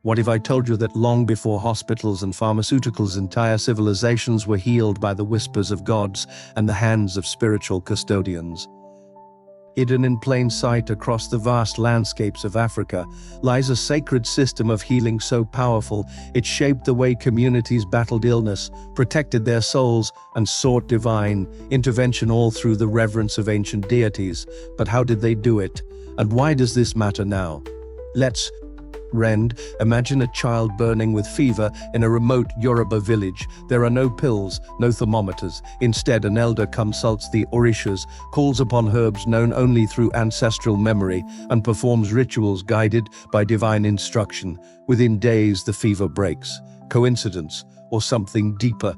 What if I told you that long before hospitals and pharmaceuticals, entire civilizations were healed by the whispers of gods and the hands of spiritual custodians? Hidden in plain sight across the vast landscapes of Africa lies a sacred system of healing so powerful it shaped the way communities battled illness, protected their souls, and sought divine intervention, all through the reverence of ancient deities. But how did they do it? And why does this matter now? Let's imagine a child burning with fever in a remote Yoruba village. There are no pills, no thermometers. Instead, an elder consults the orishas, calls upon herbs known only through ancestral memory, and performs rituals guided by divine instruction. Within days, the fever breaks. Coincidence or something deeper?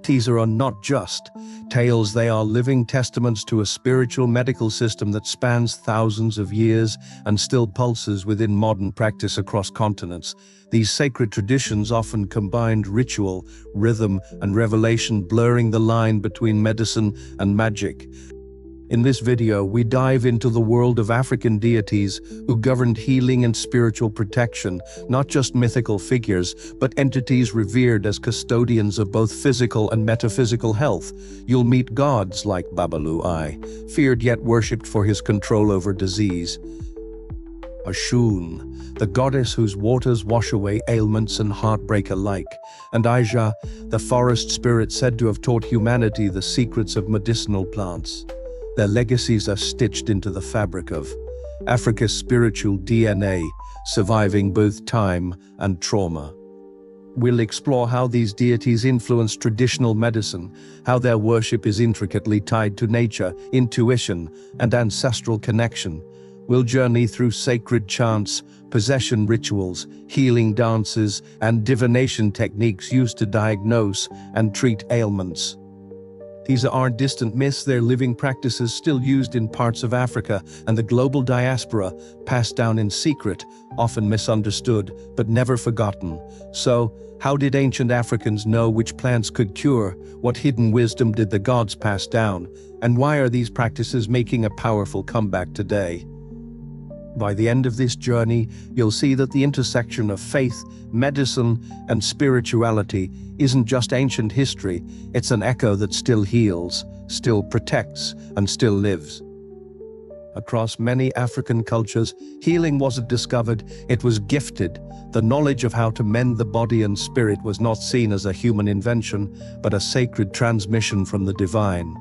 These are not just tales, they are living testaments to a spiritual medical system that spans thousands of years and still pulses within modern practice across continents. These sacred traditions often combined ritual, rhythm, and revelation, blurring the line between medicine and magic. In this video, we dive into the world of African deities who governed healing and spiritual protection, not just mythical figures, but entities revered as custodians of both physical and metaphysical health. You'll meet gods like Babalu-Aye, feared yet worshipped for his control over disease. Oshun, the goddess whose waters wash away ailments and heartbreak alike. And Aja, the forest spirit said to have taught humanity the secrets of medicinal plants. Their legacies are stitched into the fabric of Africa's spiritual DNA, surviving both time and trauma. We'll explore how these deities influence traditional medicine, how their worship is intricately tied to nature, intuition, and ancestral connection. We'll journey through sacred chants, possession rituals, healing dances, and divination techniques used to diagnose and treat ailments. These aren't distant myths, they're living practices still used in parts of Africa and the global diaspora, passed down in secret, often misunderstood, but never forgotten. So, how did ancient Africans know which plants could cure? What hidden wisdom did the gods pass down? And why are these practices making a powerful comeback today? By the end of this journey, you'll see that the intersection of faith, medicine, and spirituality isn't just ancient history, it's an echo that still heals, still protects, and still lives. Across many African cultures, healing wasn't discovered, it was gifted. The knowledge of how to mend the body and spirit was not seen as a human invention, but a sacred transmission from the divine.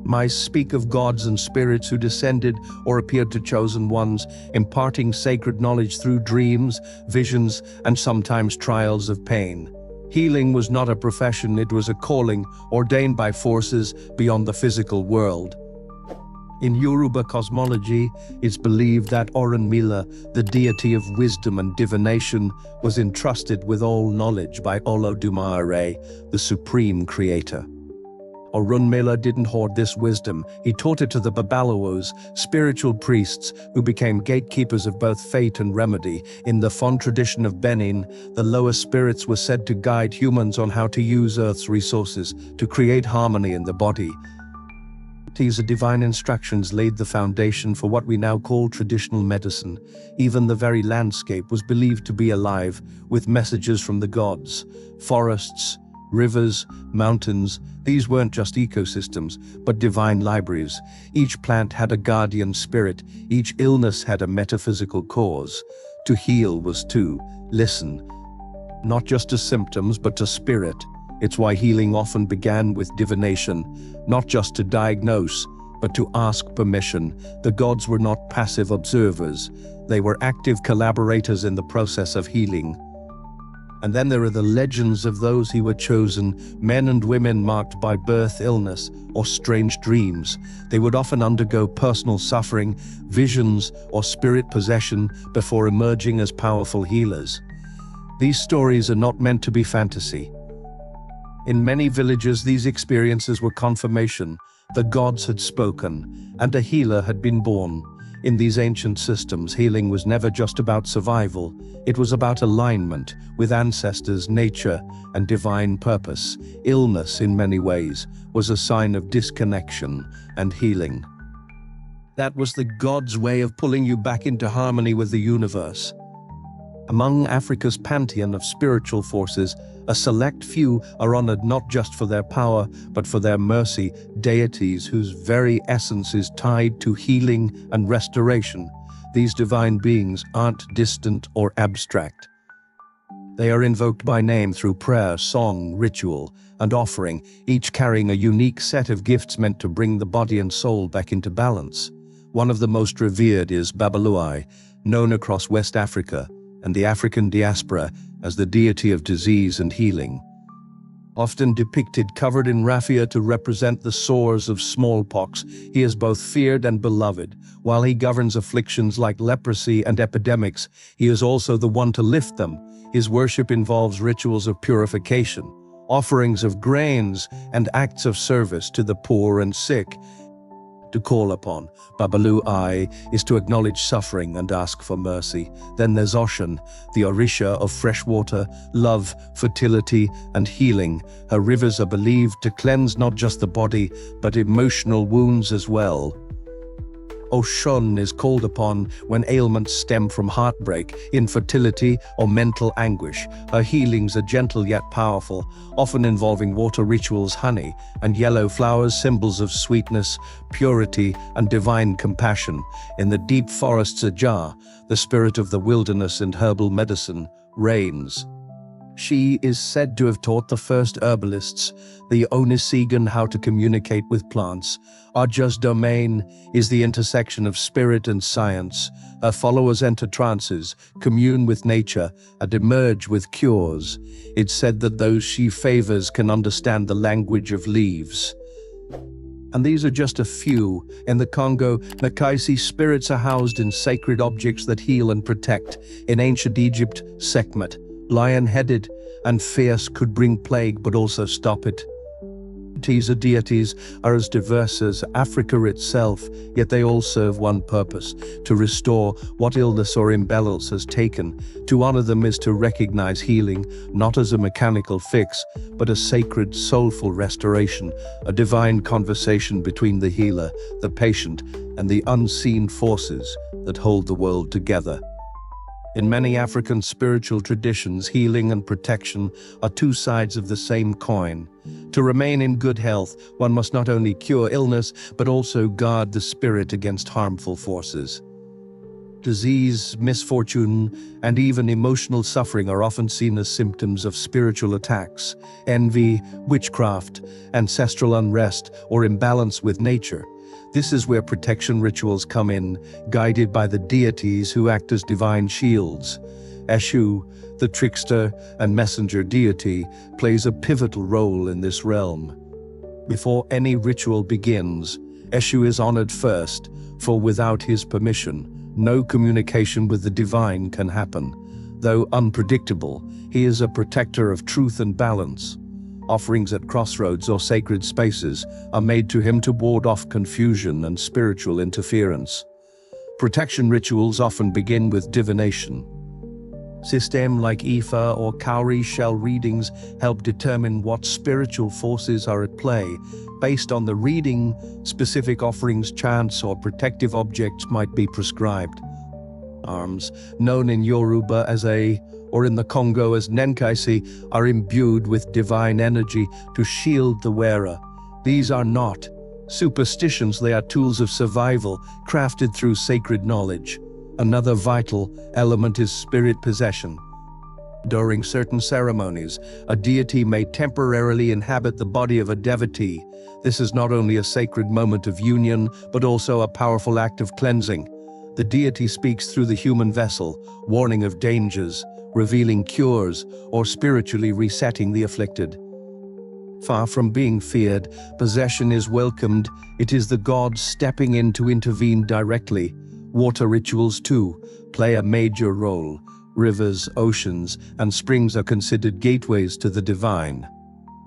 Myths speak of gods and spirits who descended or appeared to chosen ones, imparting sacred knowledge through dreams, visions, and sometimes trials of pain. Healing was not a profession, it was a calling ordained by forces beyond the physical world. In Yoruba cosmology, it's believed that Orunmila, the deity of wisdom and divination, was entrusted with all knowledge by Olodumare, the supreme creator. Orunmila didn't hoard this wisdom, he taught it to the Babalu-Ayes, spiritual priests who became gatekeepers of both fate and remedy. In the Fon tradition of Benin, the lower spirits were said to guide humans on how to use Earth's resources to create harmony in the body. These divine instructions laid the foundation for what we now call traditional medicine. Even the very landscape was believed to be alive with messages from the gods. Forests, rivers, mountains, these weren't just ecosystems, but divine libraries. Each plant had a guardian spirit, each illness had a metaphysical cause. To heal was to listen, not just to symptoms, but to spirit. It's why healing often began with divination, not just to diagnose, but to ask permission. The gods were not passive observers, they were active collaborators in the process of healing. And then there are the legends of those who were chosen, men and women marked by birth, illness, or strange dreams. They would often undergo personal suffering, visions, or spirit possession before emerging as powerful healers. These stories are not meant to be fantasy. In many villages, these experiences were confirmation. The gods had spoken, and a healer had been born. In these ancient systems, healing was never just about survival. It was about alignment with ancestors, nature, and divine purpose. Illness, in many ways, was a sign of disconnection and healing. That was the gods' way of pulling you back into harmony with the universe. Among Africa's pantheon of spiritual forces, a select few are honored not just for their power, but for their mercy, deities whose very essence is tied to healing and restoration. These divine beings aren't distant or abstract. They are invoked by name through prayer, song, ritual, and offering, each carrying a unique set of gifts meant to bring the body and soul back into balance. One of the most revered is Babalu-Aye, known across West Africa and the African diaspora as the deity of disease and healing. Often depicted covered in raffia to represent the sores of smallpox, he is both feared and beloved. While he governs afflictions like leprosy and epidemics, he is also the one to lift them. His worship involves rituals of purification, offerings of grains, and acts of service to the poor and sick. To call upon Babalu-Aye is to acknowledge suffering and ask for mercy. Then there's Oshun, the Orisha of fresh water, love, fertility, and healing. Her rivers are believed to cleanse not just the body, but emotional wounds as well. Oshun is called upon when ailments stem from heartbreak, infertility, or mental anguish. Her healings are gentle yet powerful, often involving water rituals, honey, and yellow flowers, symbols of sweetness, purity, and divine compassion. In the deep forests ajar, the spirit of the wilderness and herbal medicine reigns. She is said to have taught the first herbalists, the Onisigan, how to communicate with plants. Aja's domain is the intersection of spirit and science. Her followers enter trances, commune with nature, and emerge with cures. It's said that those she favors can understand the language of leaves. And these are just a few. In the Congo, Nakaisi spirits are housed in sacred objects that heal and protect. In ancient Egypt, Sekhmet, lion-headed and fierce, could bring plague but also stop it. Deities are as diverse as Africa itself, yet they all serve one purpose: to restore what illness or imbalance has taken. To honor them is to recognize healing, not as a mechanical fix, but a sacred, soulful restoration, a divine conversation between the healer, the patient, and the unseen forces that hold the world together. In many African spiritual traditions, healing and protection are two sides of the same coin. To remain in good health, one must not only cure illness, but also guard the spirit against harmful forces. Disease, misfortune, and even emotional suffering are often seen as symptoms of spiritual attacks, envy, witchcraft, ancestral unrest, or imbalance with nature. This is where protection rituals come in, guided by the deities who act as divine shields. Eshu, the trickster and messenger deity, plays a pivotal role in this realm. Before any ritual begins, Eshu is honored first, for without his permission, no communication with the divine can happen. Though unpredictable, he is a protector of truth and balance. Offerings at crossroads or sacred spaces are made to him to ward off confusion and spiritual interference. Protection rituals often begin with divination. Systems like Ifa or cowrie shell readings help determine what spiritual forces are at play. Based on the reading, specific offerings, chants, or protective objects might be prescribed. Arms, known in Yoruba as or in the Congo as Nenkaisi, are imbued with divine energy to shield the wearer. These are not superstitions, they are tools of survival, crafted through sacred knowledge. Another vital element is spirit possession. During certain ceremonies, a deity may temporarily inhabit the body of a devotee. This is not only a sacred moment of union, but also a powerful act of cleansing. The deity speaks through the human vessel, warning of dangers, revealing cures, or spiritually resetting the afflicted. Far from being feared, possession is welcomed. It is the gods stepping in to intervene directly. Water rituals, too, play a major role. Rivers, oceans, and springs are considered gateways to the divine.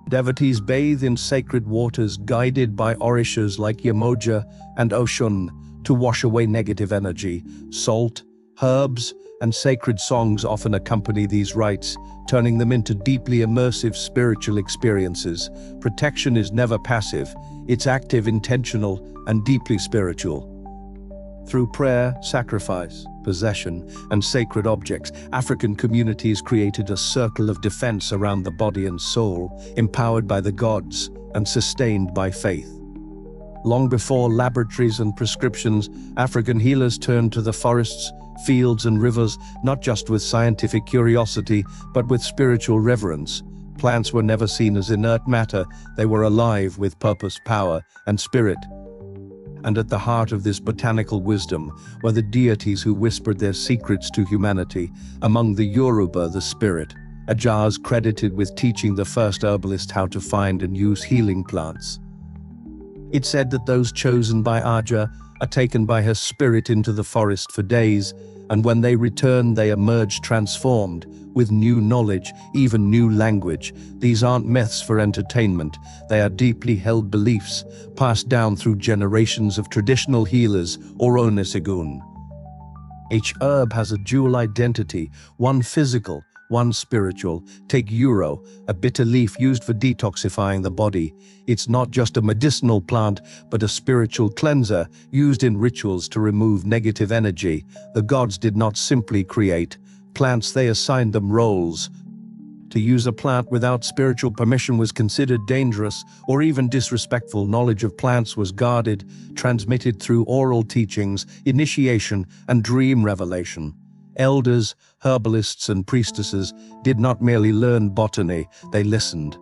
Devotees bathe in sacred waters guided by orishas like Yamoja and Oshun to wash away negative energy. Salt, herbs, and sacred songs often accompany these rites, turning them into deeply immersive spiritual experiences. Protection is never passive, it's active, intentional, and deeply spiritual. Through prayer, sacrifice, possession, and sacred objects, African communities created a circle of defense around the body and soul, empowered by the gods and sustained by faith. Long before laboratories and prescriptions, African healers turned to the forests, fields, and rivers, not just with scientific curiosity, but with spiritual reverence. Plants were never seen as inert matter, they were alive with purpose, power, and spirit. And at the heart of this botanical wisdom were the deities who whispered their secrets to humanity. Among the Yoruba, the spirit, Aja's credited with teaching the first herbalist how to find and use healing plants. It's said that those chosen by Aja are taken by her spirit into the forest for days, and when they return they emerge transformed, with new knowledge, even new language. These aren't myths for entertainment, they are deeply held beliefs, passed down through generations of traditional healers or Onesigun. Each herb has a dual identity, one physical, one spiritual. Take Euro, a bitter leaf used for detoxifying the body. It's not just a medicinal plant, but a spiritual cleanser used in rituals to remove negative energy. The gods did not simply create plants, they assigned them roles. To use a plant without spiritual permission was considered dangerous or even disrespectful. Knowledge of plants was guarded, transmitted through oral teachings, initiation, and dream revelation. Elders, herbalists, and priestesses did not merely learn botany, they listened.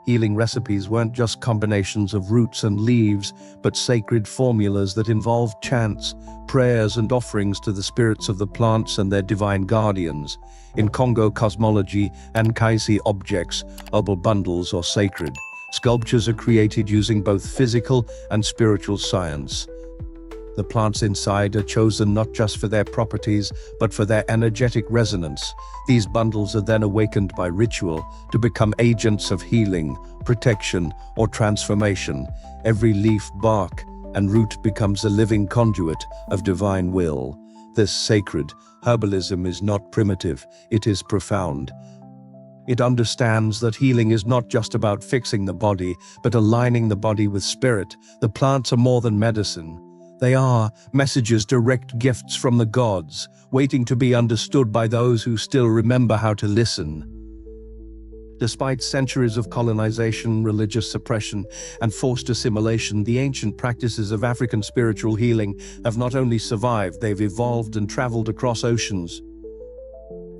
Healing recipes weren't just combinations of roots and leaves, but sacred formulas that involved chants, prayers, and offerings to the spirits of the plants and their divine guardians. In Congo cosmology, Ankaisi objects, herbal bundles, or sacred sculptures are created using both physical and spiritual science. The plants inside are chosen not just for their properties, but for their energetic resonance. These bundles are then awakened by ritual to become agents of healing, protection, or transformation. Every leaf, bark, and root becomes a living conduit of divine will. This sacred herbalism is not primitive, it is profound. It understands that healing is not just about fixing the body, but aligning the body with spirit. The plants are more than medicine. They are messages, direct gifts from the gods, waiting to be understood by those who still remember how to listen. Despite centuries of colonization, religious suppression, and forced assimilation, the ancient practices of African spiritual healing have not only survived, they've evolved and traveled across oceans.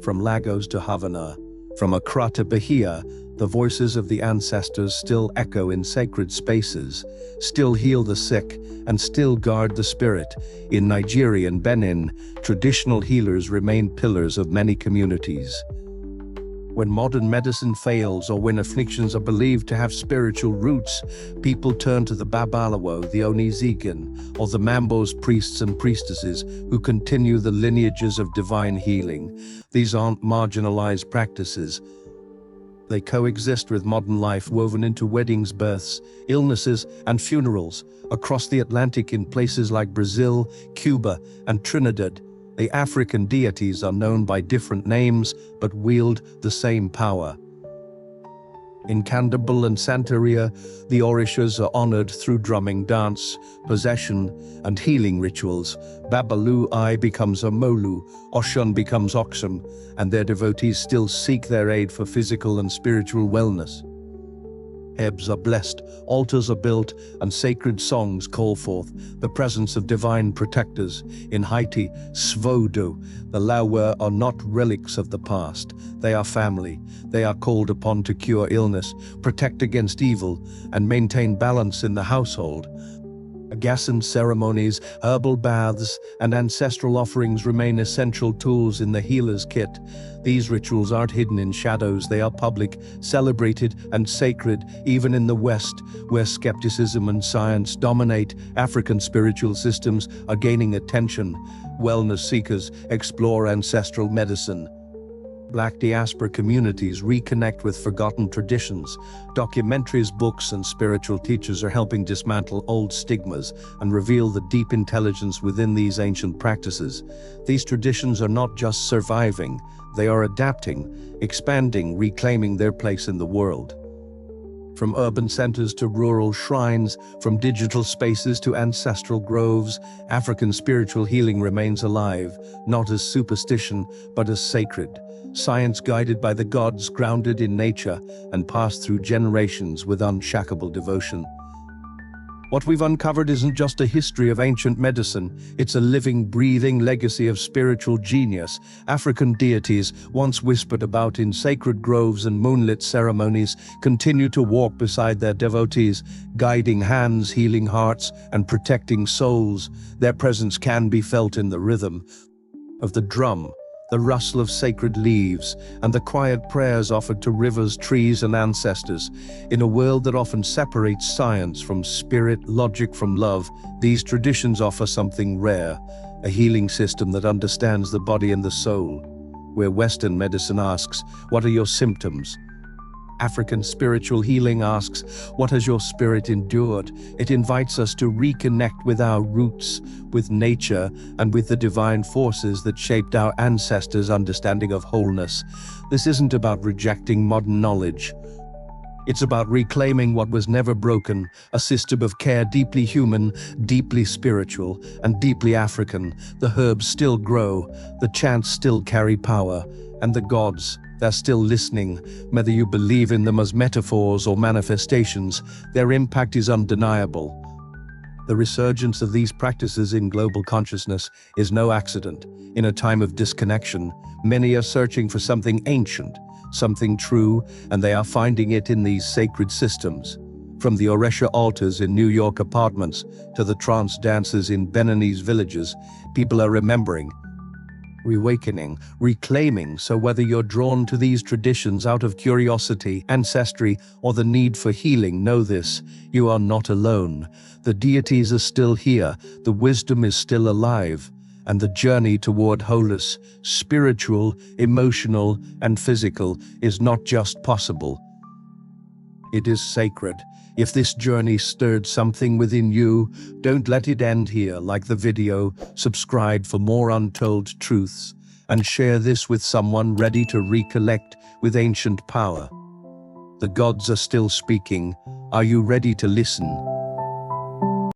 From Lagos to Havana, from Accra to Bahia, the voices of the ancestors still echo in sacred spaces, still heal the sick, and still guard the spirit. In Nigeria and Benin, traditional healers remain pillars of many communities. When modern medicine fails or when afflictions are believed to have spiritual roots, people turn to the Babalu-Aye, the Onizigan, or the Mambos, priests and priestesses who continue the lineages of divine healing. These aren't marginalized practices. They coexist with modern life, woven into weddings, births, illnesses, and funerals. Across the Atlantic, in places like Brazil, Cuba, and Trinidad, the African deities are known by different names but wield the same power. In Candomblé and Santería, the Orishas are honored through drumming, dance, possession, and healing rituals. Babalu-Aye becomes a Molu, Oshun becomes Oxum, and their devotees still seek their aid for physical and spiritual wellness. Herbs are blessed, altars are built, and sacred songs call forth the presence of divine protectors. In Haiti, Svodo, the Lawa are not relics of the past. They are family. They are called upon to cure illness, protect against evil, and maintain balance in the household. Gasson ceremonies, herbal baths, and ancestral offerings remain essential tools in the healer's kit. These rituals aren't hidden in shadows, they are public, celebrated, and sacred. Even in the West, where skepticism and science dominate, African spiritual systems are gaining attention. Wellness seekers explore ancestral medicine. Black diaspora communities reconnect with forgotten traditions. Documentaries, books, and spiritual teachers are helping dismantle old stigmas and reveal the deep intelligence within these ancient practices. These traditions are not just surviving, they are adapting, expanding, reclaiming their place in the world. From urban centers to rural shrines, from digital spaces to ancestral groves, African spiritual healing remains alive, not as superstition, but as sacred. Science guided by the gods, grounded in nature, and passed through generations with unshakable devotion. What we've uncovered isn't just a history of ancient medicine, it's a living, breathing legacy of spiritual genius. African deities, once whispered about in sacred groves and moonlit ceremonies, continue to walk beside their devotees, guiding hands, healing hearts, and protecting souls. Their presence can be felt in the rhythm of the drum, the rustle of sacred leaves, and the quiet prayers offered to rivers, trees, and ancestors. In a world that often separates science from spirit, logic from love, these traditions offer something rare, a healing system that understands the body and the soul. Where Western medicine asks, "What are your symptoms?" African spiritual healing asks, "What has your spirit endured?" It invites us to reconnect with our roots, with nature, and with the divine forces that shaped our ancestors' understanding of wholeness. This isn't about rejecting modern knowledge. It's about reclaiming what was never broken, a system of care deeply human, deeply spiritual, and deeply African. The herbs still grow, the chants still carry power, and the gods, they're still listening. Whether you believe in them as metaphors or manifestations, their impact is undeniable. The resurgence of these practices in global consciousness is no accident. In a time of disconnection, many are searching for something ancient, something true, and they are finding it in these sacred systems. From the Oresha altars in New York apartments to the trance dances in Beninese villages, people are remembering, reawakening, reclaiming. So whether you're drawn to these traditions out of curiosity, ancestry, or the need for healing, know this: you are not alone. The deities are still here, the wisdom is still alive, and the journey toward wholeness, spiritual, emotional, and physical, is not just possible. It is sacred. If this journey stirred something within you, don't let it end here. Like the video, subscribe for more untold truths, and share this with someone ready to reconnect with ancient power. The gods are still speaking. Are you ready to listen?